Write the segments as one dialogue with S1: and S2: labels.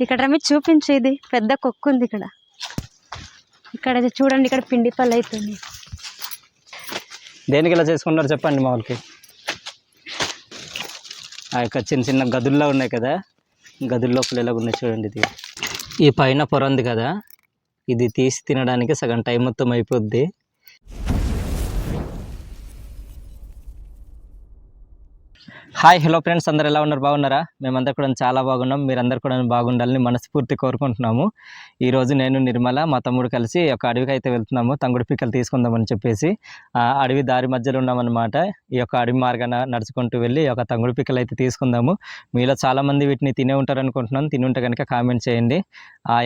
S1: ఇక్కడ రమి చూపించేది పెద్ద కొక్కు ఉంది ఇక్కడ. ఇక్కడ చూడండి, ఇక్కడ పిండి పళ్ళు అవుతుంది.
S2: దేనికి ఇలా చేసుకుంటారు చెప్పండి మా వాళ్ళకి. ఆ యొక్క చిన్న చిన్న గదుల్లో ఉన్నాయి కదా, గదుల లోపల ఎలా ఉన్నాయి చూడండి. ఇది ఈ పైన పొర ఉంది కదా, ఇది తీసి తినడానికి సగం టైం మొత్తం అయిపోద్ది. హాయ్ హలో ఫ్రెండ్స్, అందరు ఎలా ఉన్నారు? బాగున్నారా? మేమందరూ కూడా చాలా బాగున్నాం. మీరందరూ కూడా బాగుండాలని మనస్ఫూర్తి కోరుకుంటున్నాము. ఈరోజు నేను నిర్మల మా తమ్ముడు కలిసి ఒక అడవికి అయితే వెళ్తున్నాము. తంగుడు పిక్కలు తీసుకుందామని చెప్పేసి అడవి దారి మధ్యలో ఉన్నామన్నమాట. ఈ యొక్క అడవి మార్గాన నడుచుకుంటూ వెళ్ళి ఒక తంగుడు పిక్కలు అయితే తీసుకుందాము. మీలో చాలామంది వీటిని తినే ఉంటారు అనుకుంటున్నాను. తిని ఉంటే కనుక కామెంట్ చేయండి.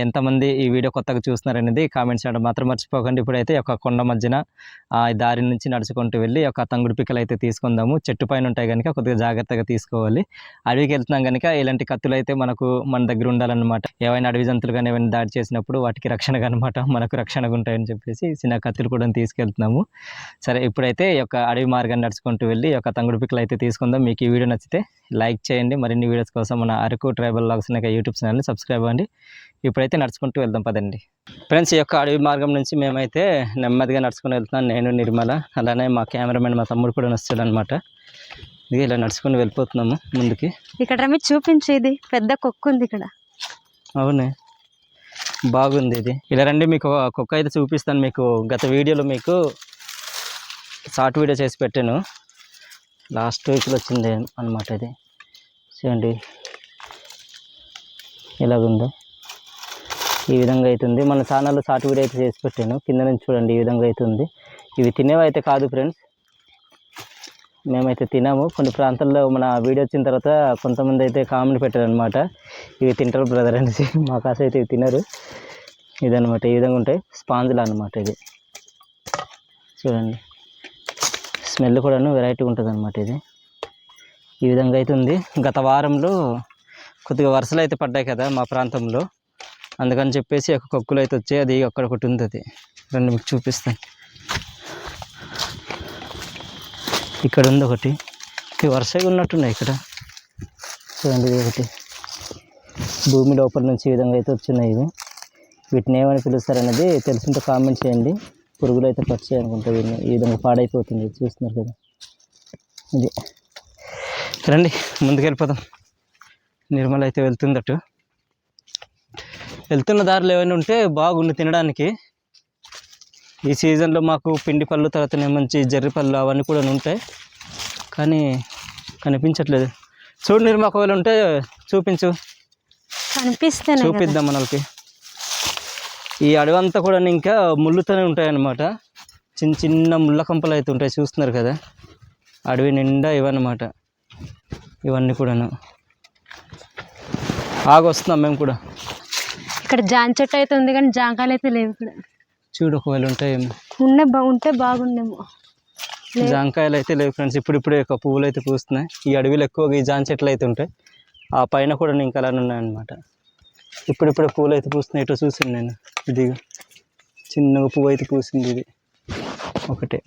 S2: ఎంతమంది ఈ వీడియో కొత్తగా చూస్తున్నారనేది కామెంట్ చేయడం మాత్రం మర్చిపోకండి. ఇప్పుడైతే ఒక కొండ మధ్యన దారి నుంచి నడుచుకుంటూ వెళ్ళి ఒక తంగుడు పిక్కలు అయితే తీసుకుందాము. చెట్టు పైన ఉంటాయి కనుక కొద్దిగా జాగ్రత్తగా తీసుకోవాలి. అడవికి వెళ్తున్నాం కనుక ఇలాంటి కత్తులు అయితే మన దగ్గర ఉండాలన్నమాట. ఏవైనా అడవి జంతువులు కానీ ఏమైనా దాడి చేసినప్పుడు వాటికి రక్షణగా అనమాట, మనకు రక్షణగా ఉంటాయని చెప్పేసి చిన్న కత్తులు కూడా తీసుకెళ్తున్నాము. సరే, ఇప్పుడైతే ఈ యొక్క అడవి మార్గాన్ని నడుచుకుంటూ వెళ్ళి ఒక తంగుడు పిక్కలు అయితే తీసుకుందాం. మీకు ఈ వీడియో నచ్చితే లైక్ చేయండి. మరిన్ని వీడియోస్ కోసం మన అరకు ట్రైబల్ వ్లాగ్స్ అనే యూట్యూబ్ ఛానల్ని సబ్స్క్రైబ్ అవ్వండి. ఇప్పుడైతే నడుచుకుంటూ వెళ్దాం పదండి ఫ్రెండ్స్. ఈ యొక్క అడవి మార్గం నుంచి మేమైతే నెమ్మదిగా నడుచుకుని వెళ్తున్నాం. నేను నిర్మల, అలానే మా కెమెరామెన్ మా తమ్ముడు కూడా వస్తాడు అనమాట. ఇది ఇలా నడుచుకుని వెళ్ళిపోతున్నాము ముందుకి.
S1: ఇక్కడ రమి చూపించేది పెద్ద కొక్కు ఉంది ఇక్కడ.
S2: అవునే, బాగుంది ఇది. ఇలా రండి, మీకు కుక్క అయితే చూపిస్తాను. మీకు గత వీడియోలో మీకు షార్ట్ వీడియో చేసి పెట్టాను. లాస్ట్ వీక్లో వచ్చింది అనమాట. ఇది చూడండి ఎలాగుందో. ఈ విధంగా అవుతుంది. మన ఛానల్లో షార్ట్ వీడియో అయితే చేసి పెట్టాను. కింద నుంచి చూడండి, ఈ విధంగా అవుతుంది. ఇవి తినేవి అయితే కాదు ఫ్రెండ్స్, మేమైతే తినాము. కొన్ని ప్రాంతాల్లో మన వీడియో వచ్చిన తర్వాత కొంతమంది అయితే కామెంట్ పెట్టారనమాట, ఇవి తింటారు బ్రదర్ అనేసి. మా కాస అయితే ఇవి తినరు. ఇదనమాట, ఈ విధంగా ఉంటాయి. స్పాంజులు అనమాట. ఇది చూడండి, స్మెల్ కూడాను వెరైటీగా ఉంటుంది అనమాట. ఇది ఈ విధంగా అయితే ఉంది. గత వారంలో కొద్దిగా వర్షాలు అయితే పడ్డాయి కదా మా ప్రాంతంలో, అందుకని చెప్పేసి ఒక కొక్కులు అయితే వచ్చాయి. అది అక్కడ ఒకటి ఉంది. అది రెండు మీకు చూపిస్తాను. ఇక్కడ ఉంది ఒకటి. వర్షగా ఉన్నట్టున్నాయి ఇక్కడ చూడండి. ఇది ఒకటి భూమి లోపల నుంచి ఈ విధంగా అయితే వచ్చినాయి. ఇవి వీటిని ఏమని పిలుస్తారనేది తెలుసుంటే కామెంట్ చేయండి. పురుగులు అయితే పచ్చాయి అనుకుంటా. ఈ విధంగా పాడైపోతుంది, చూస్తున్నారు కదా. ఇది రండి ముందుకు వెళ్ళిపోదాం. నిర్మల అయితే వెళ్తుందట. వెళ్తున్న దారిలో ఏమైనా ఉంటే బాగుండి తినడానికి. ఈ సీజన్లో మాకు పిండి పళ్ళు, తర్వాత మంచి జర్రి పళ్ళు అవన్నీ కూడా ఉంటాయి, కానీ కనిపించట్లేదు. చూడు నిర్మ, ఒకవేళ ఉంటే చూపించు,
S1: కనిపిస్తే
S2: చూపిద్దాం మనకి. ఈ అడవి అంతా కూడా ఇంకా ముళ్ళుతోనే ఉంటాయన్నమాట. చిన్న చిన్న ముళ్ళ కంపలు అయితే ఉంటాయి, చూస్తున్నారు కదా. అడవి నిండా ఇవన్నమాట, ఇవన్నీ కూడాను. ఆగొస్తున్నాం మేము కూడా.
S1: ఇక్కడ జాన్ చెట్టు అయితే ఉంది, కానీ జాంకాయలు అయితే లేవు ఇక్కడ.
S2: చూడు, ఒకవేళ ఉంటాయేమో.
S1: ఉంటే బాగుండేమో.
S2: జాంకాయలు అయితే లేవు ఫ్రెండ్స్. ఇప్పుడిప్పుడే ఒక పువ్వులు అయితే పూస్తున్నాయి. ఈ అడవిలో ఎక్కువగా ఈ జాన్ చెట్లు అయితే ఉంటాయి. ఆ పైన కూడా ఇంకా అలానే ఉన్నాయన్నమాట. ఇప్పుడిప్పుడే పువ్వులు అయితే పూస్తున్నాయి. ఇటు చూసాను నేను. ఇది చిన్నగా పువ్వు అయితే పూసింది. ఇది ఒకటే.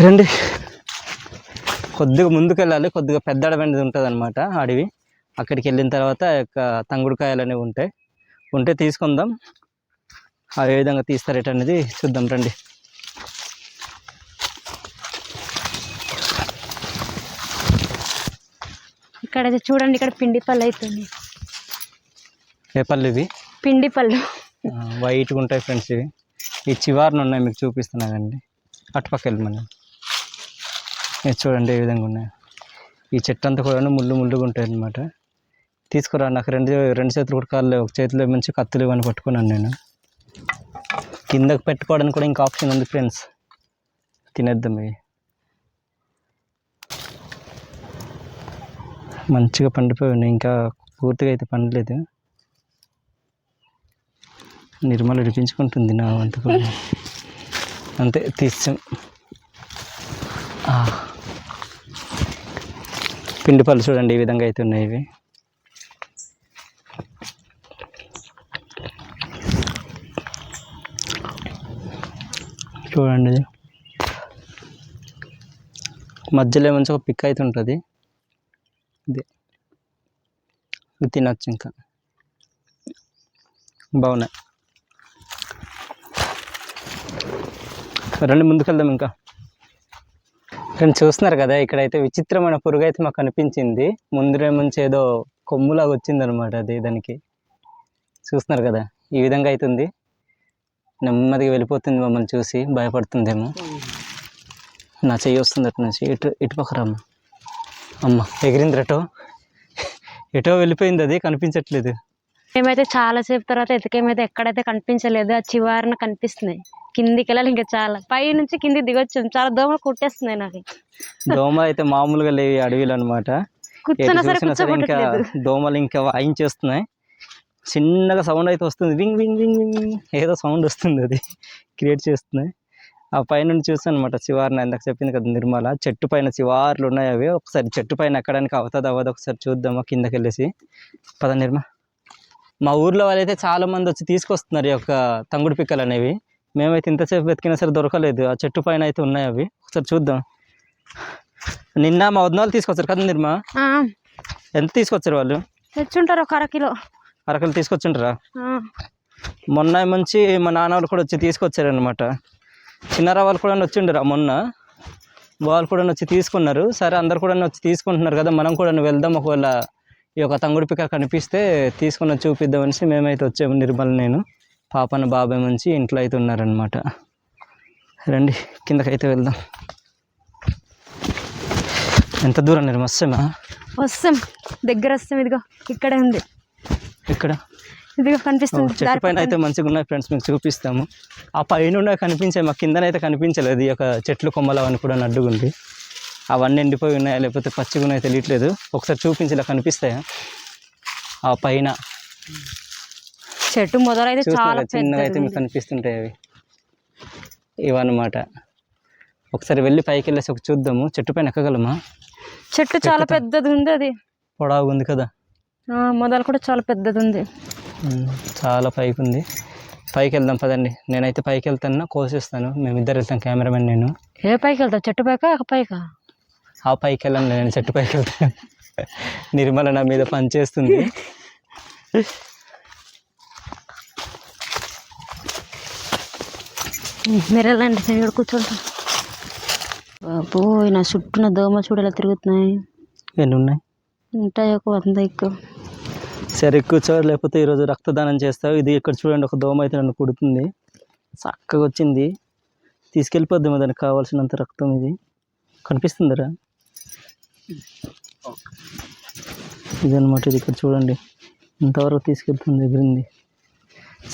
S2: రండి, కొద్దిగా ముందుకు వెళ్ళాలి. కొద్దిగా పెద్ద అడవి అనేది ఉంటుంది అనమాట అడవి. అక్కడికి వెళ్ళిన తర్వాత యొక్క తంగుడుకాయలు అనేవి ఉంటే తీసుకుందాం. అవి ఏ విధంగా తీస్తారేట అనేది చూద్దాం రండి.
S1: ఇక్కడ చూడండి, ఇక్కడ పిండి పళ్ళు అవుతుంది.
S2: ఏ పళ్ళు ఇవి?
S1: పిండి పళ్ళు
S2: వైట్గా ఉంటాయి ఫ్రెండ్స్. ఇవి ఈ చివారిన ఉన్నాయి, మీకు చూపిస్తున్నా కండి. అటుపక్క వెళ్ళమని మీరు చూడండి ఏ విధంగా ఉన్నాయి. ఈ చెట్టు అంతా కూడా ముళ్ళుగా ఉంటాయి అన్నమాట. తీసుకురా, నాకు రెండు చేతులు కూడా కాళ్ళు, ఒక చేతిలో మంచి కత్తులు ఇవన్నీ పట్టుకున్నాను నేను. కిందకు పెట్టుకోవడానికి కూడా ఇంకా ఆప్షన్ ఉంది ఫ్రెండ్స్. తినేద్దాం. ఇవి మంచిగా పండిపోయి ఉన్నాయి, ఇంకా పూర్తిగా అయితే పండలేదు. నిర్మల విడిపించుకుంటుంది నా వంతు కూడా. అంతే, తీసాం. పిండి పళ్ళు చూడండి ఈ విధంగా అయితే ఉన్నాయి. ఇవి చూడండి, మధ్యలో మంచి ఒక పిక్ అయితే ఉంటుంది. ఇది ఇవి తినొచ్చు ఇంకా బాగున్నాయి. రండి ముందుకెళ్దాం ఇంకా. ఫ్రెండ్స్ చూస్తున్నారు కదా, ఇక్కడైతే విచిత్రమైన పురుగు అయితే మాకు కనిపించింది. ముందరే నుంచి ఏదో కొమ్ములాగా వచ్చిందనమాట. అది దానికి చూస్తున్నారు కదా, ఈ విధంగా అవుతుంది. నెమ్మదిగా వెళ్ళిపోతుంది, మమ్మల్ని చూసి భయపడుతుందేమో. నా చెయ్యి వస్తుంది అటు నుంచి. ఇటు పక్క రమ్మ. అమ్మ ఎగిరింది ఎటో వెళ్ళిపోయింది, అది కనిపించట్లేదు.
S1: మేమైతే చాలాసేపు తర్వాత ఎతికేమైతే ఎక్కడైతే కనిపించలేదు. ఆ చివరన కనిపిస్తున్నాయి. కిందికి వెళ్ళాలి ఇంకా, చాలా పై నుంచి కింది దిగొచ్చాం. చాలా దోమలు కుట్టేస్తున్నాయి నాకు.
S2: దోమలు అయితే మామూలుగా లేవు అడవిలో అనమాట.
S1: కూర్చున్నా సరే
S2: ఇంకా దోమలు ఇంకా వాయించేస్తున్నాయి. చిన్నగా సౌండ్ అయితే వస్తుంది, వింగ్ వింగ్ వింగ్ వింగ్ ఏదో సౌండ్ వస్తుంది, అది క్రియేట్ చేస్తున్నాయి. ఆ పైనుండి చూస్తాను అనమాట చివారిన. ఇందాక చెప్పింది కదా నిర్మల, చెట్టు పైన చివార్లు ఉన్నాయి అవి. ఒకసారి చెట్టు పైన ఎక్కడానికి అవుతుంది అవ్వదు ఒకసారి చూద్దామా కిందకి వెళ్ళేసి. పద నిర్మ. మా ఊర్లో వాళ్ళైతే చాలా మంది వచ్చి తీసుకొస్తున్నారు ఈ యొక్క తంగుడు పిక్కలు అనేవి. మేమైతే ఇంతసేపు వెతికినా సరే దొరకలేదు. ఆ చెట్టు పైన అయితే ఉన్నాయి అవి, ఒకసారి చూద్దాం. నిన్న మా వదిన వాళ్ళు తీసుకొచ్చారు కదా నిర్మ, ఎంత తీసుకొచ్చారు వాళ్ళు?
S1: తెచ్చుంటారు ఒక అరకిలో.
S2: అరకిలో తీసుకొచ్చుంటారా? మొన్న మంచి మా నాన్న వాళ్ళు కూడా వచ్చి తీసుకొచ్చారనమాట. చిన్నారా వాళ్ళు కూడా వచ్చిండరు మొన్న, వాళ్ళు కూడా వచ్చి తీసుకున్నారు. సరే అందరు కూడా వచ్చి తీసుకుంటున్నారు కదా, మనం కూడా వెళ్దాం. ఒకవేళ ఈ యొక్క తంగుడు పిక్క కనిపిస్తే తీసుకుని చూపిద్దామనేసి మేమైతే వచ్చాము. నిర్మల, నేను, పాపన బాబాయ్ మంచి ఇంట్లో అయితే ఉన్నారనమాట. రండి కిందకైతే వెళ్దాం. ఎంత దూరం నిర్మ?
S1: వస్తాం, దగ్గర వస్తాం. ఇదిగో ఇక్కడే ఉంది.
S2: ఇక్కడ
S1: ఇదిగో కనిపిస్తుంది.
S2: చెట్టు పైన అయితే మంచిగా ఉన్నాయి ఫ్రెండ్స్, మీకు చూపిస్తాము. ఆ పైన కనిపించాయి, మా కిందనైతే కనిపించలేదు. ఈ యొక్క చెట్లు కొమ్మలు అవన్నీ కూడా అడ్డుగుండి, అవన్నీ ఎండిపోయి ఉన్నాయా లేకపోతే పచ్చిగా ఉన్నాయో తెలియట్లేదు. ఒకసారి చూపించి ఇలా కనిపిస్తాయా? ఆ పైన
S1: చెట్టు మొదలైతే చాలా
S2: చిన్నగా అయితే మీకు కనిపిస్తుంటాయి అవి, ఇవన్నమాట. ఒకసారి వెళ్ళి పైకి వెళ్ళేసి ఒక చూద్దాము. చెట్టు పైన ఎక్కగలమా?
S1: చెట్టు చాలా పెద్దది ఉంది, అది
S2: పొడవుగా ఉంది కదా.
S1: మొదలు కూడా చాలా పెద్దది ఉంది,
S2: చాలా పైకి ఉంది. పైకి వెళ్దాం పదండి. నేనైతే పైకి వెళ్తాను, కోసిస్తాను. మేమిద్దరు వెళ్తాం, కెమెరామెన్ నేను.
S1: ఏ పైకి వెళ్తావు? చెట్టు పైకా పైకా?
S2: ఆ పైకి వెళ్ళాను, నేను చెట్టు పైకి వెళ్తాను. నిర్మల నా మీద పని చేస్తుంది.
S1: మీరు వెళ్ళండి, నేను ఇక్కడ కూర్చుంటాను. బాబు నా చుట్టూన దోమ చూడేలా తిరుగుతున్నాయి.
S2: ఎన్ని ఉన్నాయి?
S1: ఉంటాయి ఒక 100 ఎక్కువ.
S2: సరే కూర్చో, లేకపోతే ఈరోజు రక్తదానం చేస్తావు. ఇది ఇక్కడ చూడండి, ఒక దోమ అయితే నన్ను కుడుతుంది. చక్కగా వచ్చింది, తీసుకెళ్ళిపోద్దాము దానికి కావాల్సినంత రక్తం. ఇది కనిపిస్తుందరా? ఇదనమాట, ఇది ఇక్కడ చూడండి ఇంతవరకు తీసుకెళ్తుంది, ఎగిరింది.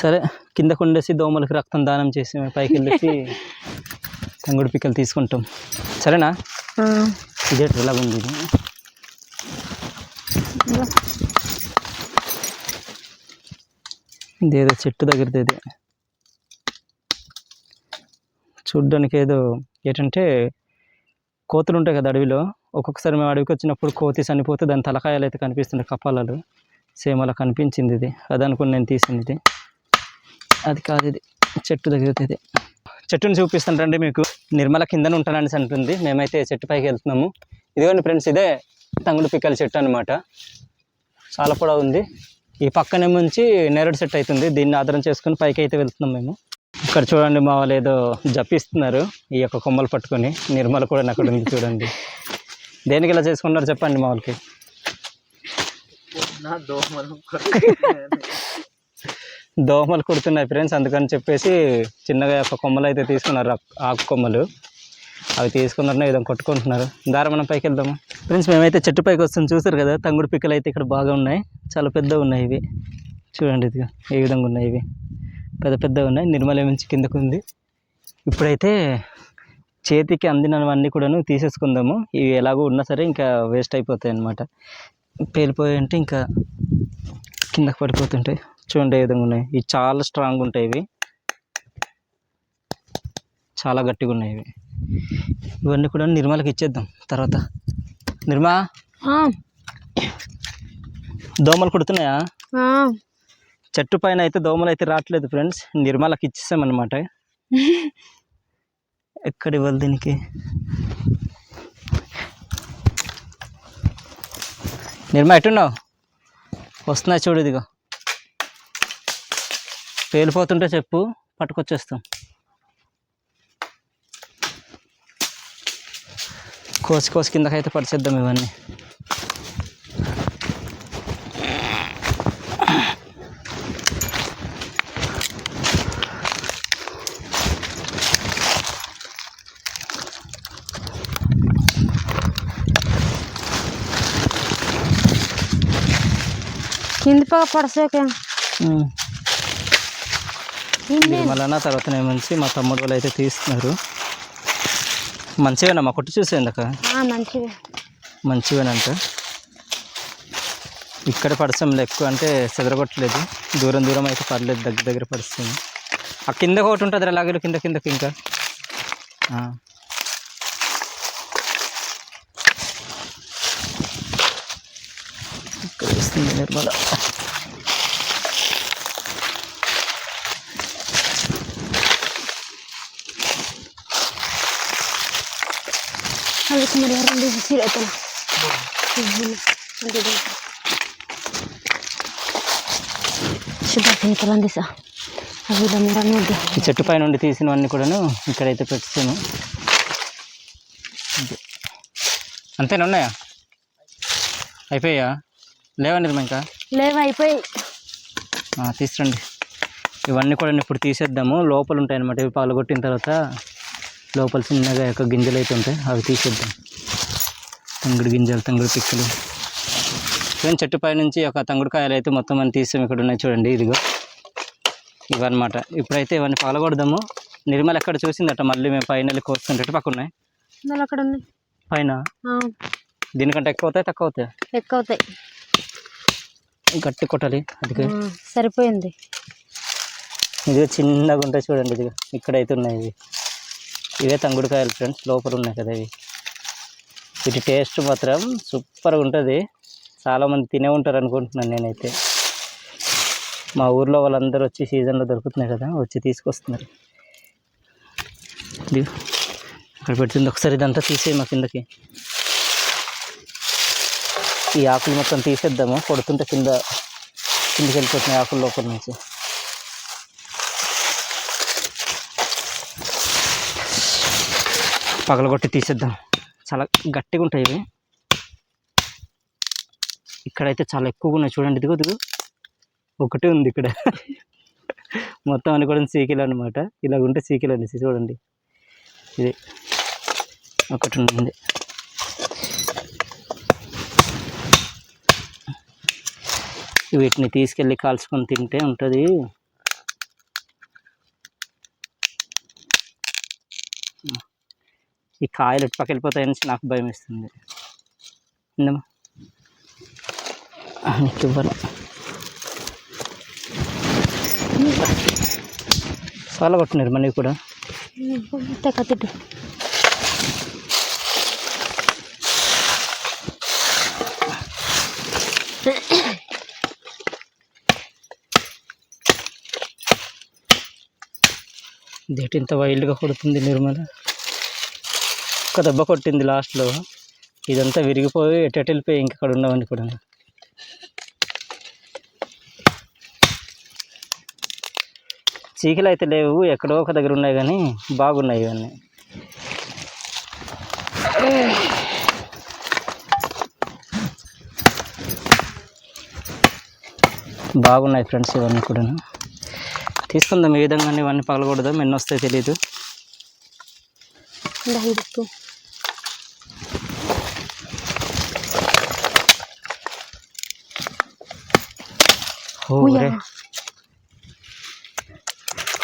S2: సరే కిందకు ఉండేసి దోమలకి రక్తం దానం చేసి పైకి వెళ్ళేసి తంగుడు పిక్కలు తీసుకుంటాం. సరేనా? ఇదే ఎలాగ ఉంది ఇది. ఇదేదో చెట్టు దగ్గరది, ఇది చూడ్డానికి ఏదో ఏంటంటే కోతులు ఉంటాయి కదా అడవిలో. ఒక్కొక్కసారి మేము అడవికి వచ్చినప్పుడు కోతి చనిపోతే దాని తలకాయలు అయితే కనిపిస్తుంటాయి, కపాలాలు. సేమ్ అలా కనిపించింది ఇది, అదనుకుని నేను తీసింది. ఇది అది కాదు, ఇది చెట్టు దగ్గర. ఇది చెట్టుని చూపిస్తుంటండి మీకు. నిర్మల కిందన ఉంటానని అంటుంది, మేమైతే చెట్టు పైకి వెళ్తున్నాము. ఇదిగోండి ఫ్రెండ్స్, ఇదే తంగుడు పిక్కల చెట్టు అనమాట. చాలా పొడవు ఉంది. ఈ పక్కనే నుంచి నేరేడు చెట్టు అవుతుంది. దీన్ని ఆధారం చేసుకుని పైకి అయితే వెళ్తున్నాం మేము. ఇక్కడ చూడండి, మా వాళ్ళు ఏదో జపిస్తున్నారు ఈ యొక్క కొమ్మలు పట్టుకొని. నిర్మల కూడా అక్కడ ఉంది చూడండి. దేనికి ఇలా చేసుకున్నారు చెప్పండి మా వాళ్ళకి. దోమలు కుడుతున్నాయి ఫ్రెండ్స్, అందుకని చెప్పేసి చిన్నగా ఒక కొమ్మలు అయితే తీసుకున్నారు, ఆకు కొమ్మలు. అవి తీసుకున్నారని ఏదో కొట్టుకుంటున్నారు. దారి మనం పైకి వెళ్దాము ఫ్రెండ్స్. మేమైతే చెట్టు పైకి వస్తాం, చూసారు కదా. తంగుడు పిక్కలు అయితే ఇక్కడ బాగా ఉన్నాయి, చాలా పెద్దగా ఉన్నాయి ఇవి. చూడండి ఇదిగా ఏ విధంగా ఉన్నాయి, ఇవి పెద్ద పెద్దగా ఉన్నాయి. నిర్మల నుంచి కిందకు ఉంది. ఇప్పుడైతే చేతికి అందినవన్నీ కూడాను తీసేసుకుందాము. ఇవి ఎలాగో ఉన్నా సరే ఇంకా వేస్ట్ అయిపోతాయి అన్నమాట. పేలిపోయి అంటే ఇంకా కిందకు పడిపోతుంటాయి. చూడండి ఏ విధంగా ఉన్నాయి. ఇవి చాలా స్ట్రాంగ్ ఉంటాయి, ఇవి చాలా గట్టిగా ఉన్నాయి. ఇవి ఇవన్నీ కూడా నిర్మలకి ఇచ్చేద్దాం తర్వాత. నిర్మా, దోమలు కుడుతున్నాయా? చెట్టు పైన అయితే దోమలు అయితే రావట్లేదు ఫ్రెండ్స్, నిర్మలకి ఇచ్చేసామన్నమాట. ఎక్కడ ఇవ్వాలి దీనికి? నిర్మా ఎట్టున్నావు? వస్తున్నాయి చూడు, ఇదిగో పేలిపోతుంటే చెప్పు, పట్టుకొచ్చేస్తాం. కోసి కోసి కిందకైతే పడిచేద్దాం ఇవన్నీ.
S1: కింది పక్క పడసాక
S2: మళ్ళా తర్వాత నేను మంచి మా తమ్ముడు వాళ్ళు అయితే తీస్తున్నారు. మంచివేనా మా కొట్టు చూసేందుక? మంచివేనంట. ఇక్కడ పడసంలో ఎక్కువ అంటే చెదరగొట్టలేదు, దూరం దూరం అయితే పర్లేదు, దగ్గర దగ్గర పడుస్తుంది. ఆ కింద ఒకటి ఉంటుంది అలాగే కింద కిందకి ఇంకా ఇక్కడ వస్తుంది నిర్మల. ఈ చెట్టు పై నుండి తీసినవన్నీ కూడాను ఇక్కడైతే పెట్టాను. అంతేనా, ఉన్నాయా? అయిపోయా? లేవా నిర్మ? ఇంకా
S1: లేవా? అయిపోయి
S2: తీసురండి. ఇవన్నీ కూడా ఇప్పుడు తీసేద్దాము. లోపల ఉంటాయి అన్నమాట. ఇవి పాలగొట్టిన తర్వాత లోపల చిన్నగా యొక్క గింజలు అయితే ఉంటాయి, అవి తీసేద్దాం. తంగుడు గింజలు, తంగుడు పిక్కలు. చెట్టు పై నుంచి ఒక తంగుడు కాయలు అయితే మొత్తం అని తీసాం. ఇక్కడ ఉన్నాయి చూడండి, ఇదిగో ఇవన్నమాట. ఇప్పుడైతే ఇవన్నీ పాలగొడదాము. నిర్మల ఎక్కడ చూసిందట, మళ్ళీ మేము పైన వెళ్ళి కోస్తుంటే పక్కన ఉన్నాయి
S1: అక్కడ ఉన్నాయి
S2: పైన. దీనికంటే ఎక్కువ అవుతాయి తక్కువ అవుతాయి?
S1: ఎక్కువ అవుతాయి.
S2: గట్టి కొట్టాలి, అది
S1: సరిపోయింది.
S2: ఇదిగో చిన్నగా ఉంటాయి చూడండి, ఇదిగో ఇక్కడైతే ఉన్నాయి. ఇవే తంగుడుకాయలు ఫ్రెండ్స్, లోపల ఉన్నాయి కదా ఇవి. వీటి టేస్ట్ మాత్రం సూపర్గా ఉంటుంది. చాలామంది తినే ఉంటారు అనుకుంటున్నాను నేనైతే. మా ఊర్లో వాళ్ళందరూ వచ్చి సీజన్లో దొరుకుతున్నాయి కదా, వచ్చి తీసుకొస్తున్నారు. ఇది అక్కడ పెడుతుంది. ఒకసారి ఇదంతా తీసేయి మా కిందకి. ఈ ఆకులు మొత్తం తీసేద్దాము, కొడుతుంటే కిందకి వెళ్ళిపోతున్నాయి ఆకుల లోపల నుంచి. పగలగొట్టి తీసేద్దాం. చాలా గట్టిగా ఉంటాయి ఇవి. ఇక్కడైతే చాలా ఎక్కువగా ఉన్నాయి చూడండి, ఇదిగో ఇదిగో ఒకటే ఉంది ఇక్కడ. మొత్తం అని కూడా సీకిలు అనమాట. ఇలాగ ఉంటే సీకిలు అనేసి చూడండి, ఇది ఒకటి ఉంది. వీటిని తీసుకెళ్ళి కాల్చుకొని తింటే ఉంటుంది. ఈ కాయలు ఎటు పక్క వెళ్ళిపోతాయని నాకు భయం వేస్తుంది. ఇందమ్మా ఇవ్వను. చాలా కొట్టినారు మనీ కూడా. దేటి ఇంత వైల్డ్గా కొడుతుంది నిర్మల. ఒక్క దెబ్బ కొట్టింది లాస్ట్లో, ఇదంతా విరిగిపోయి ఎటు వెళ్ళిపోయి ఇంకక్కడ ఉండవని కూడా. చీకలు అయితే లేవు, ఎక్కడో ఒక దగ్గర ఉన్నాయి కానీ బాగున్నాయి ఇవన్నీ. బాగున్నాయి ఫ్రెండ్స్ ఇవన్నీ కూడా. తీసుకుందాం ఈ విధంగా, ఇవన్నీ పగలకూడదాం. ఎన్ని వస్తాయి తెలీదు.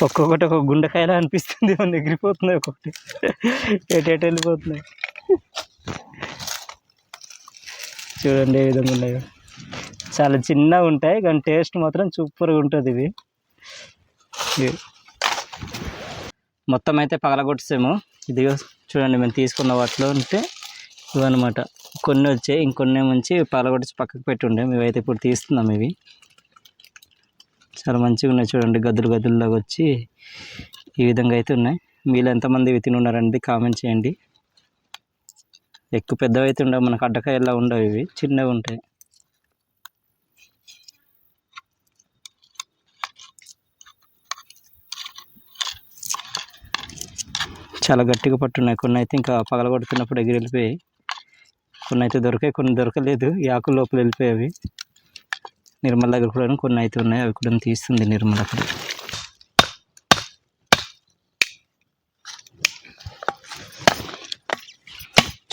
S2: ఒక్కొక్కటి ఒక గుండెకాయలా అనిపిస్తుంది, ఎగిరిపోతున్నాయి ఒక్కొక్కటి, ఎటు వెళ్ళిపోతున్నాయి. చూడండి ఏ విధంగా ఉన్నాయో. చాలా చిన్నగా ఉంటాయి కానీ టేస్ట్ మాత్రం సూపర్గా ఉంటుంది. ఇవి మొత్తం అయితే పగలగొట్టేసాము. ఇదిగో చూడండి, మేము తీసుకున్న వాటిలో ఉంటే ఇవన్నమాట. కొన్ని వచ్చాయి, ఇంకొన్ని మంచి పగలగొట్టి పక్కకు పెట్టి ఉండే. మేమైతే ఇప్పుడు తీస్తున్నాం. ఇవి చాలా మంచిగా ఉన్నాయి చూడండి, గద్దులు గద్దుల్లాగా వచ్చి ఈ విధంగా అయితే ఉన్నాయి. మీలో ఎంతమంది ఇవి తిని ఉన్నారండి కామెంట్ చేయండి. ఎక్కువ పెద్దవి అయితే ఉండవు, మనకు అడ్డకాయలా ఉండవు, ఇవి చిన్నవి ఉంటాయి. చాలా గట్టిగా పట్టున్నాయి. కొన్ని అయితే ఇంకా పగలగొడుతున్నప్పుడు ఎగిరి వెళ్ళిపోయాయి. కొన్ని అయితే దొరికాయి, కొన్ని దొరకలేదు. ఈ ఆకుల లోపల వెళ్ళిపోయాయి. నిర్మల దగ్గర కూడా కొన్ని అయితే ఉన్నాయి, అవి కూడా తీస్తుంది నిర్మల అక్కడ.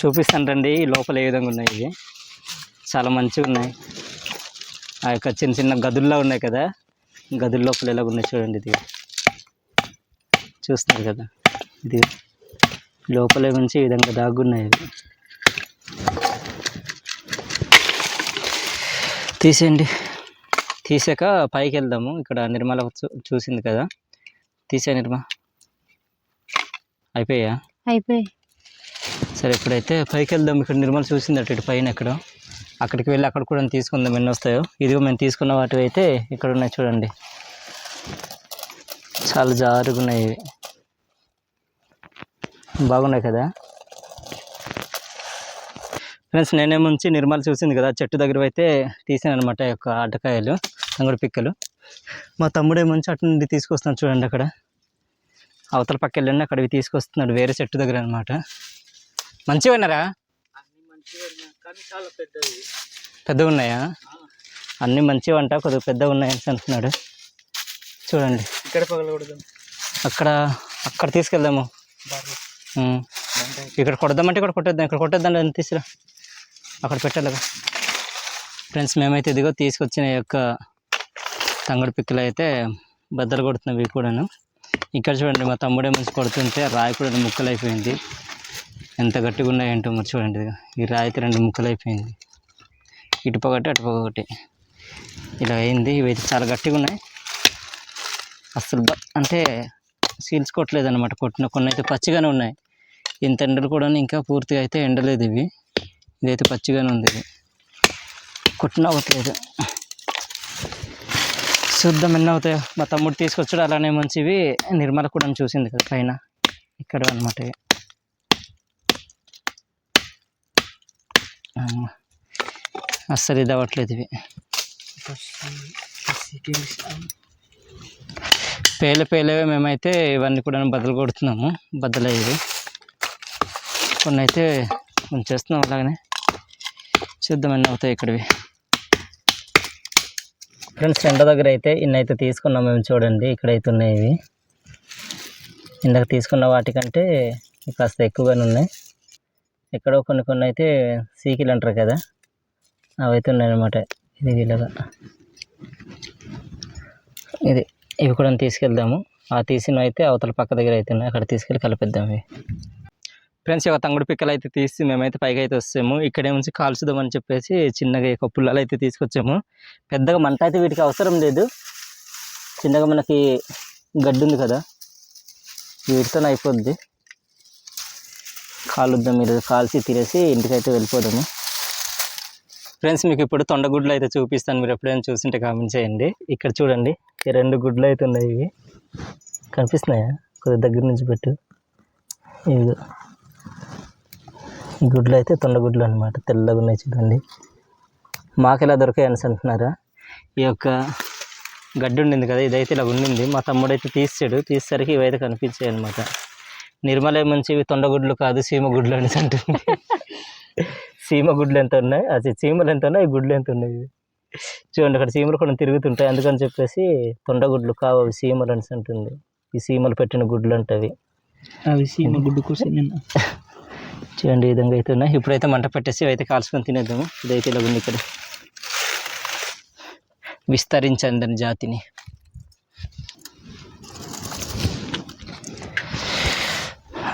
S2: చూపిస్తాను రండి ఈ లోపల ఏ విధంగా ఉన్నాయి. ఇవి చాలా మంచిగా ఉన్నాయి. ఆ యొక్క చిన్న చిన్న గదుల్లో ఉన్నాయి కదా, గదుల లోపల ఎలా ఉన్నాయి చూడండి. ఇది చూస్తున్నారు కదా, ఇది లోపల నుంచి ఈ విధంగా దాగున్నాయి. ఇవి తీసేయండి. తీసాక పైకి వెళ్దాము. ఇక్కడ నిర్మల చూసింది కదా, తీసే నిర్మ. అయిపోయా?
S1: అయిపోయి.
S2: సరే ఇప్పుడైతే పైకి వెళ్దాం. ఇక్కడ నిర్మల చూసింది అటు ఇటు పైన ఎక్కడో, అక్కడికి వెళ్ళి అక్కడ కూడా తీసుకుందాం ఎన్ని వస్తాయో. ఇదిగో మేము తీసుకున్న వాటి అయితే ఇక్కడ ఉన్నాయి చూడండి, చాలా జారుగా ఉన్నాయి. ఇవి బాగున్నాయి కదా ఫ్రెండ్స్. నేనేముంచి నిర్మల చూసింది కదా, చెట్టు దగ్గర అయితే తీసాను అనమాట ఈ యొక్క అడ్డకాయలు, తంగుడు పిక్కలు. మా తమ్ముడేముంచి అటు నుండి తీసుకొస్తున్నాడు చూడండి. అక్కడ అవతల పక్క వెళ్ళండి, అక్కడికి తీసుకొస్తున్నాడు వేరే చెట్టు దగ్గర అనమాట. మంచిగా ఉన్నారా? పెద్దగా ఉన్నాయా? అన్నీ మంచిగా అంట, కొద్దిగా పెద్దగా ఉన్నాయని అంటున్నాడు. చూడండి ఇక్కడ పగలకూడదు, అక్కడ తీసుకెళ్దాము. ఇక్కడ కొడదామంటే ఇక్కడ కొట్టేద్దాం, ఇక్కడ కొట్టేద్దాం అని తీసుకురా, అక్కడ పెట్టాలి. ఫ్రెండ్స్ మేమైతే ఇదిగో తీసుకొచ్చిన యొక్క తంగడు పిక్కలు అయితే బద్దలు కొడుతున్నాయి కూడాను. ఇక్కడ చూడండి మా తమ్ముడే మంచి కొడుతుంటే రాయి కూడా ముక్కలు అయిపోయింది. ఎంత గట్టిగా ఉన్నాయంటో మరి చూడండి. ఈ రాయి అయితే 2 ముక్కలు అయిపోయింది, ఇటుపొకటి అటుపొకటి ఇలా అయింది. ఇవైతే చాలా గట్టిగా ఉన్నాయి, అసలు అంటే సీల్చుకోవట్లేదు అనమాట. కొట్టిన కొన్ని అయితే పచ్చిగానే ఉన్నాయి. ఇంత ఎండలు కూడా ఇంకా పూర్తిగా అయితే ఎండలేదు. ఇదైతే పచ్చిగానే ఉంది, ఇది కొట్టిన అవ్వట్లేదు. చూద్దాం ఎన్ని అవుతాయో. మా తమ్ముడు తీసుకొచ్చాడు అలానే మంచివి. నిర్మల కూడా చూసింది కదా పైన, ఇక్కడ అనమాట. అస్సలు ఇది అవ్వట్లేదు. ఇవి పేలవే. మేమైతే ఇవన్నీ కూడా బద్దలు కొడుతున్నాము, బద్దలయ్యేవి. కొన్ని అయితే కొంచెం చేస్తున్నాం అలాగనే. చూద్దాం ఎన్ని అవుతాయి ఇక్కడివి. ఫ్రెండ్స్ ఎండ దగ్గర అయితే ఇన్నైతే తీసుకున్నాం మేము. చూడండి ఇక్కడైతే ఉన్నాయి. ఇవి ఇందాక తీసుకున్న వాటికంటే కాస్త ఎక్కువగానే ఉన్నాయి. ఎక్కడో కొన్ని అయితే సీకిలు అంటారు కదా, అవి అయితే ఉన్నాయన్నమాట. ఇది ఇలాగా ఇవి కూడా తీసుకెళ్దాము. ఆ తీసిన అయితే అవతల పక్క దగ్గర అయితే ఉన్నాయి, అక్కడ తీసుకెళ్ళి కలిపిద్దాం. ఇవి ఫ్రెండ్స్ ఒక తంగుడు పిక్కలు అయితే తీసి మేమైతే పైకి అయితే వస్తాము. ఇక్కడే నుంచి కాల్చుదామని చెప్పేసి చిన్నగా ఒక పుల్లలు అయితే తీసుకొచ్చాము. పెద్దగా మంట అయితే వీటికి అవసరం లేదు, చిన్నగా మనకి గడ్డి ఉంది కదా, వీటితో అయిపోద్ది. కాలుద్దాం, మీరు కాల్చి తినేసి ఇంటికైతే వెళ్ళిపోదాము. ఫ్రెండ్స్ మీకు ఇప్పుడు తొండగుడ్లు అయితే చూపిస్తాను, మీరు ఎప్పుడైనా చూస్తుంటే కామెంట్ చేయండి. ఇక్కడ చూడండి ఈ 2 గుడ్లు అయితే ఉన్నాయి. ఇవి కనిపిస్తున్నాయా? కొద్దిగా దగ్గర నుంచి పెట్టు. ఇవి ఈ గుడ్లు అయితే తొండగుడ్లు అనమాట, తెల్లగా ఉన్నాయి చూడండి. మాకు ఎలా దొరికాయి అని అంటున్నారా? ఈ యొక్క గడ్డి ఉండింది కదా, ఇదైతే ఇలా ఉండింది. మా తమ్ముడైతే తీసేసరికి ఇవైతే కనిపించాయి అనమాట. నిర్మల మంచి ఇవి తొండగుడ్లు కాదు సీమ గుడ్లు అనేసి అంటుంది. సీమ గుడ్లు ఎంత ఉన్నాయి, అది చీమలు ఎంత ఉన్నాయి, గుడ్లు ఎంత ఉన్నాయి. చూడండి అక్కడ చీమలు కూడా తిరుగుతుంటాయి, అందుకని చెప్పేసి తొండగుడ్లు కావు అవి సీమలు అనేసి అంటుంది. ఈ సీమలు పెట్టిన గుడ్లు అంటే అవి సీమ గుడ్డు కోసం. చూడండి ఈ విధంగా అయితే ఉన్నాయి. ఇప్పుడైతే మంట పెట్టేసి అయితే కాల్చుకొని తినేద్దాము. ఇదైతే ఇలా ఉంది, ఇక్కడ విస్తరించండి జాతిని.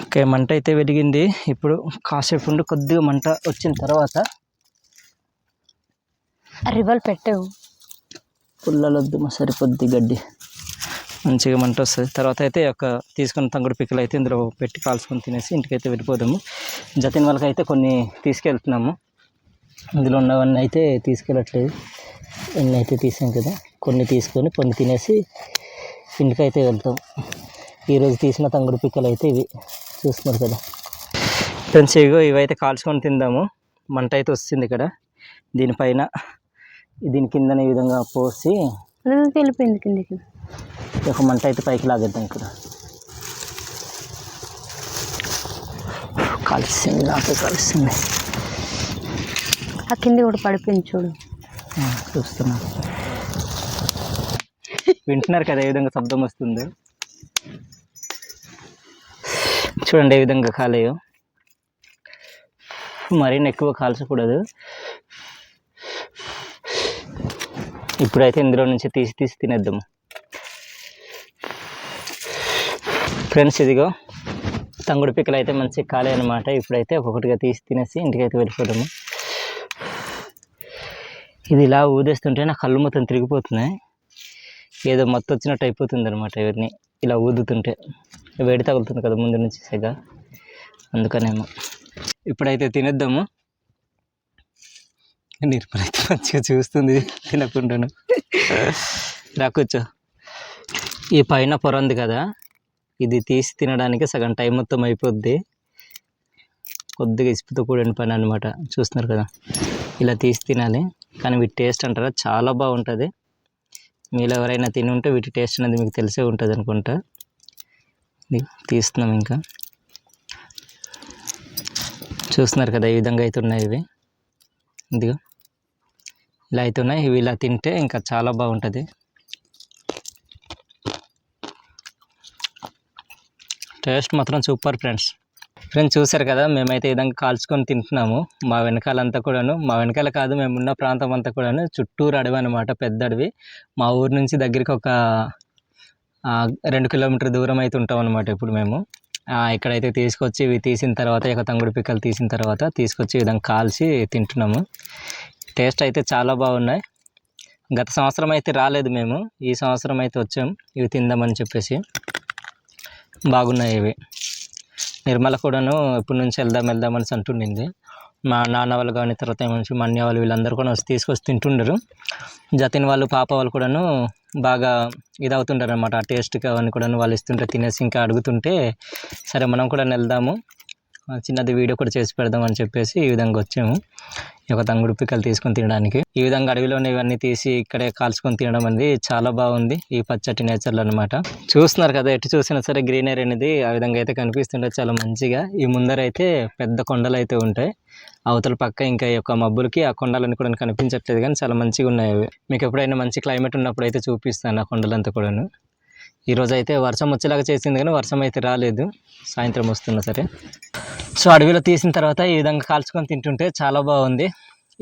S2: ఓకే మంట అయితే వెలిగింది. ఇప్పుడు కాసేపు ఉండి కొద్దిగా మంట వచ్చిన తర్వాత
S1: రివల్ పెట్టావు,
S2: పుల్లలొద్దు సరిపోద్ది, గడ్డి మంచిగా మంట వస్తుంది. తర్వాత అయితే ఒక తీసుకున్న తంగుడు పిక్కలు అయితే ఇందులో పెట్టి కాల్చుకొని తినేసి ఇంటికైతే వెళ్ళిపోదాము. జతిన్ వాళ్ళకైతే కొన్ని తీసుకెళ్తున్నాము, ఇందులో ఉన్నవన్నీ అయితే తీసుకెళ్ళట్లేదు. ఎన్ని అయితే తీసాం కదా, కొన్ని తీసుకొని కొన్ని తినేసి ఇంటికైతే వెళ్తాం. ఈరోజు తీసిన తంగుడు పిక్కలు అయితే ఇవి చూస్తున్నారు కదా ఫ్రెండ్స్. ఇవైతే కాల్చుకొని తిందాము. మంట అయితే వస్తుంది ఇక్కడ, దీనిపైన దీని కింద ఈ విధంగా పోసి
S1: వెళ్ళిపోయింది కిందకి.
S2: ఒక మంట అయితే పైకి లాగేద్దాం. ఇక్కడ కలిసింది, నాకు కలిసింది.
S1: ఆ కింది కూడా పడిపోయింది చూడు.
S2: చూస్తున్నా, వింటున్నారు కదా ఏ విధంగా శబ్దం వస్తుందో. చూడండి ఏ విధంగా కాలేయో. మరీ ఎక్కువ కాల్చకూడదు. ఇప్పుడైతే ఇందులో నుంచి తీసి తినేద్దాము ఫ్రెండ్స్. ఇదిగో తంగుడు పిక్కలు అయితే మంచిగా కాలే అనమాట. ఇప్పుడైతే ఒక్కొక్కటిగా తీసి తినేసి ఇంటికైతే వెళ్ళిపోతాము. ఇది ఇలా ఊదేస్తుంటే నా కళ్ళు మొత్తం తిరిగిపోతున్నాయి, ఏదో మత్తు వచ్చినట్టు అయిపోతుంది అనమాట. ఇవన్నీ ఇలా ఊదుతుంటే వేడి తగులుతుంది కదా ముందు నుంచి సెగ, అందుకనేమో. ఇప్పుడైతే తినేద్దాము. నిర్మల అయితే మంచిగా చూస్తుంది తినకుండాను. రాకొచ్చు. ఈ పైన పొర ఉంది కదా, ఇది తీసి తినడానికి సగం టైం మొత్తం అయిపోద్ది. కొద్దిగా ఇసుపుతో కూడిన పని అనమాట. చూస్తున్నారు కదా, ఇలా తీసి తినాలి. కానీ వీటి టేస్ట్ అంటారా చాలా బాగుంటుంది. మీలో ఎవరైనా తిని ఉంటే వీటి టేస్ట్ అనేది మీకు తెలిసే ఉంటుంది అనుకుంటా. తీస్తున్నాం. ఇంకా చూస్తున్నారు కదా ఈ విధంగా అయితే ఉన్నాయి ఇవి. ఇదిగో ఇలా అయితే ఉన్నాయి. ఇవి ఇలా తింటే ఇంకా చాలా బాగుంటుంది. టేస్ట్ మాత్రం సూపర్ ఫ్రెండ్స్. చూసారు కదా, మేమైతే ఈ విధంగా కాల్చుకొని తింటున్నాము. మా వెనకాలంతా కూడాను, మా వెనకాల కాదు మేమున్న ప్రాంతం అంతా కూడాను చుట్టూరు అడవి అనమాట, పెద్ద అడవి. మా ఊరు నుంచి దగ్గరికి ఒక 2 కిలోమీటర్ దూరం అయితే ఉంటాం అనమాట. ఇప్పుడు మేము ఇక్కడైతే తీసుకొచ్చి ఇవి తీసిన తర్వాత, ఇక తంగుడు పిక్కలు తీసిన తర్వాత తీసుకొచ్చి ఈ విధంగా కాల్చి తింటున్నాము. టేస్ట్ అయితే చాలా బాగున్నాయి. గత సంవత్సరం అయితే రాలేదు మేము, ఈ సంవత్సరం అయితే వచ్చాం ఇవి తిందామని చెప్పేసి. బాగున్నాయి ఇవి. నిర్మల కూడాను ఇప్పటి నుంచి వెళ్దామని అంటుండింది. మా నాన్న వాళ్ళు కానీ, తర్వాత ఏమని మా అన్నయ్య వాళ్ళు వీళ్ళందరూ కూడా తీసుకొచ్చి తింటుండరు. జతిన్ వాళ్ళు, పాప వాళ్ళు కూడాను బాగా ఇదవుతుంటారు అనమాట. ఆ టేస్ట్కి అవన్నీ కూడా వాళ్ళు ఇస్తుంటే తినేసి ఇంకా అడుగుతుంటే, సరే మనం కూడా వెళ్దాము, చిన్నది వీడియో కూడా చేసి పెడదాం అని చెప్పేసి ఈ విధంగా వచ్చాము. ఈ యొక్క తంగుడు పిక్కలు తీసుకొని తినడానికి. ఈ విధంగా అడవిలోనే ఇవన్నీ తీసి ఇక్కడే కాల్చుకొని తినడం అనేది చాలా బాగుంది, ఈ పచ్చటి నేచర్లో అనమాట. చూస్తున్నారు కదా, ఎటు చూసినా సరే గ్రీనరీ అనేది ఆ విధంగా అయితే కనిపిస్తుంటే చాలా మంచిగా. ఈ ముందరైతే పెద్ద కొండలు అయితే ఉంటాయి, అవతల పక్క ఇంకా ఈ యొక్క మబ్బులకి ఆ కొండలన్నీ కూడా కనిపించట్లేదు, కానీ చాలా మంచిగా ఉన్నాయి అవి. మీకు ఎప్పుడైనా మంచి క్లైమేట్ ఉన్నప్పుడు అయితే చూపిస్తాను ఆ కొండలంతా కూడాను. ఈరోజు అయితే వర్షం వచ్చేలాగా చేసింది, కానీ వర్షం అయితే రాలేదు, సాయంత్రం వస్తున్నా సరే. సో అడవిలో తీసిన తర్వాత ఈ విధంగా కాల్చుకొని తింటుంటే చాలా బాగుంది.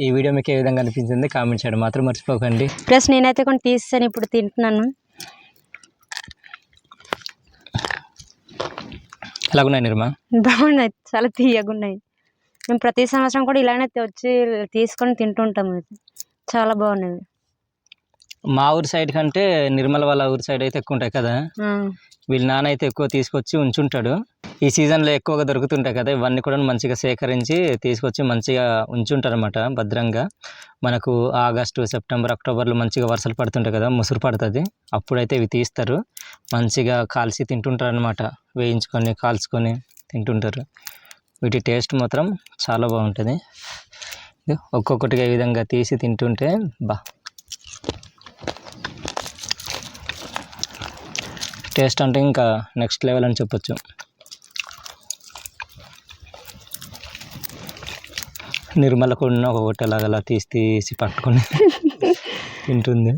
S2: ఈ వీడియో మీకు ఏ విధంగా అనిపించింది కామెంట్ చేయడం మాత్రం మర్చిపోకండి.
S1: ప్లస్ నేనైతే కొన్ని తీసాను, ఇప్పుడు తింటున్నాను.
S2: ఎలాగున్నాయి నిర్మా?
S1: బాగున్నాయి, చాలా తీయగా ఉన్నాయి. మేము ప్రతి సంవత్సరం కూడా ఇలానే వచ్చి తీసుకొని తింటుంటాము, చాలా బాగున్నాయి.
S2: మా ఊరి సైడ్ కంటే నిర్మల వాళ్ళ ఊరి సైడ్ అయితే ఎక్కువ ఉంటాయి కదా. వీళ్ళ నాన్న అయితే ఎక్కువ తీసుకొచ్చి ఉంచుంటాడు. ఈ సీజన్లో ఎక్కువగా దొరుకుతుంటాయి కదా, ఇవన్నీ కూడా మంచిగా సేకరించి తీసుకొచ్చి మంచిగా ఉంచుంటారు అనమాట భద్రంగా. మనకు ఆగస్టు, సెప్టెంబర్, అక్టోబర్లో మంచిగా వర్షాలు పడుతుంటాయి కదా, ముసురు పడుతుంది, అప్పుడైతే ఇవి తీస్తారు, మంచిగా కాల్చి తింటుంటారు అనమాట. వేయించుకొని కాల్చుకొని తింటుంటారు. వీటి టేస్ట్ మాత్రం చాలా బాగుంటుంది. ఒక్కొక్కటిగా ఈ విధంగా తీసి తింటుంటే టేస్ట్ అంటే ఇంకా నెక్స్ట్ లెవెల్ అని చెప్పొచ్చు. నిర్మల కూడా ఒక్కొక్కటి అలాగలా తీసి పట్టుకొని తింటుంది.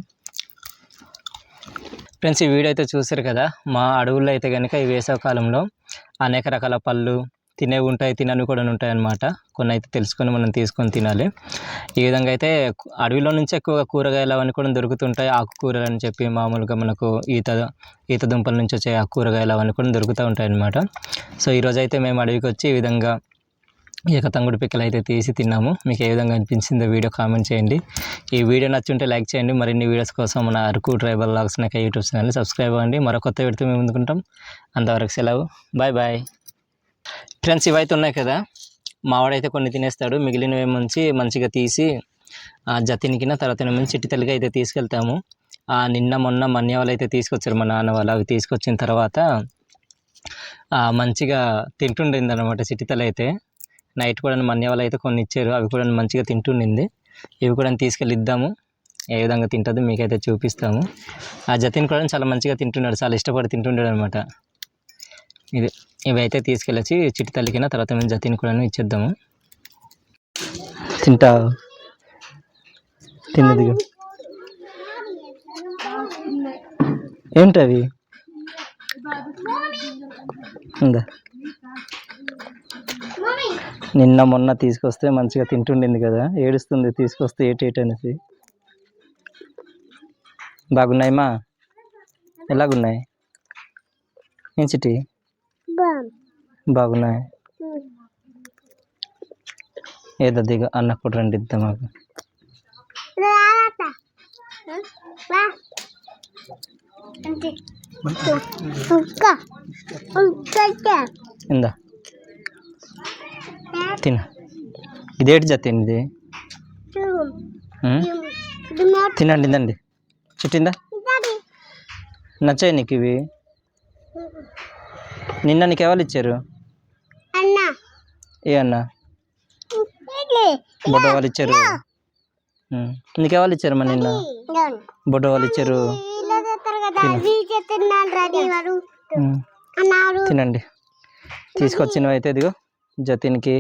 S2: ఫ్రెండ్స్, ఈ వీడియో అయితే చూసారు కదా, మా అడవుల్లో అయితే కనుక ఈ వేసవికాలంలో అనేక రకాల పళ్ళు తినేవి ఉంటాయి, తినవి కూడా ఉంటాయి అన్నమాట. కొన్ని అయితే తెలుసుకొని మనం తీసుకొని తినాలి. ఈ విధంగా అయితే అడవిలో నుంచి ఎక్కువగా కూరగాయలు అవన్నీ కూడా దొరుకుతుంటాయి. ఆకుకూరలు అని చెప్పి మామూలుగా మనకు ఈత దుంపల నుంచి వచ్చే కూరగాయలు అవన్నీ కూడా దొరుకుతూ ఉంటాయి అన్నమాట. సో ఈరోజు అయితే మేము అడవికి వచ్చి ఈ విధంగా ఈ యొక్క తంగుడు పిక్కలు అయితే తీసి తిన్నాము. మీకు ఏ విధంగా అనిపించిందో వీడియో కామెంట్ చేయండి. ఈ వీడియో నచ్చుంటే లైక్ చేయండి. మరిన్ని వీడియోస్ కోసం మన అరకు ట్రైబల్ వ్లాగ్స్ యూట్యూబ్ ఛానల్ని సబ్స్క్రైబ్ అవ్వండి. మరో కొత్త వీడియోతో మేము ముందుకుంటాం. అంతవరకు సెలవు, బాయ్ బాయ్. ఫ్రెండ్స్, ఇవైతే ఉన్నాయి కదా, మావాడైతే కొన్ని తినేస్తాడు, మిగిలినవి మంచిగా తీసి జతినికిన తర్వాత మంచి చిట్టి తల్లిగా అయితే తీసుకెళ్తాము. నిన్న మొన్న మన్య వాళ్ళు అయితే తీసుకొచ్చారు, మా నాన్న వాళ్ళు. అవి తీసుకొచ్చిన తర్వాత మంచిగా తింటుండింది అనమాట చిట్టి తల్లి అయితే. నైట్ కూడా మన్య వాళ్ళు అయితే కొన్ని ఇచ్చారు, అవి కూడా మంచిగా తింటుండింది. ఇవి కూడా తీసుకెళ్ళి ఇద్దాము, ఏ విధంగా తింటుందో మీకైతే చూపిస్తాము. ఆ జతిన్ కూడా చాలా మంచిగా తింటున్నాడు, చాలా ఇష్టపడి తింటుండాడు అనమాట. ఇది ఇవి అయితే తీసుకెళ్ళొచ్చి చిట్టి తల్లికిన తర్వాత మేము జతిని కూడా ఇచ్చేద్దాము. తింటా తిన్నదిగా ఏంటవి ఉందా నిన్న మొన్న తీసుకొస్తే మంచిగా తింటుండింది కదా, ఏడుస్తుంది తీసుకొస్తే ఏటేటి అనేసి. బాగున్నాయమ్మా, ఎలాగున్నాయి ఏం చిట్టి? బాగున్నాయి. ఏదో దిగ అన్నకు కూడా రండి ఇద్దాం మాకు. ఇందా తిన. ఇదేంటి జతిన్ ఇది? తినండి ఇందండి. చుట్టిందా? నచ్చాయి నీకు ఇవి? నిన్న నీకు ఎవరు ఇచ్చారు? ఏ అన్నా? బొడ్డ వాళ్ళు ఇచ్చారు. నీకు ఎవరు ఇచ్చారు మా నిన్న? బొడ్డ వాళ్ళు ఇచ్చారు. తినండి. తీసుకొచ్చినవి అయితే ఇదిగో జతిన్కి,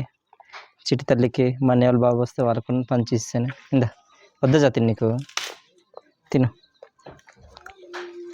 S2: చిట్టి తల్లికి, మా అన్నయ్య వాళ్ళ బాబు వస్తే వాళ్ళకు పంచి ఇస్తాను. ఇందా వద్దా జతిన్ నీకు? తిను.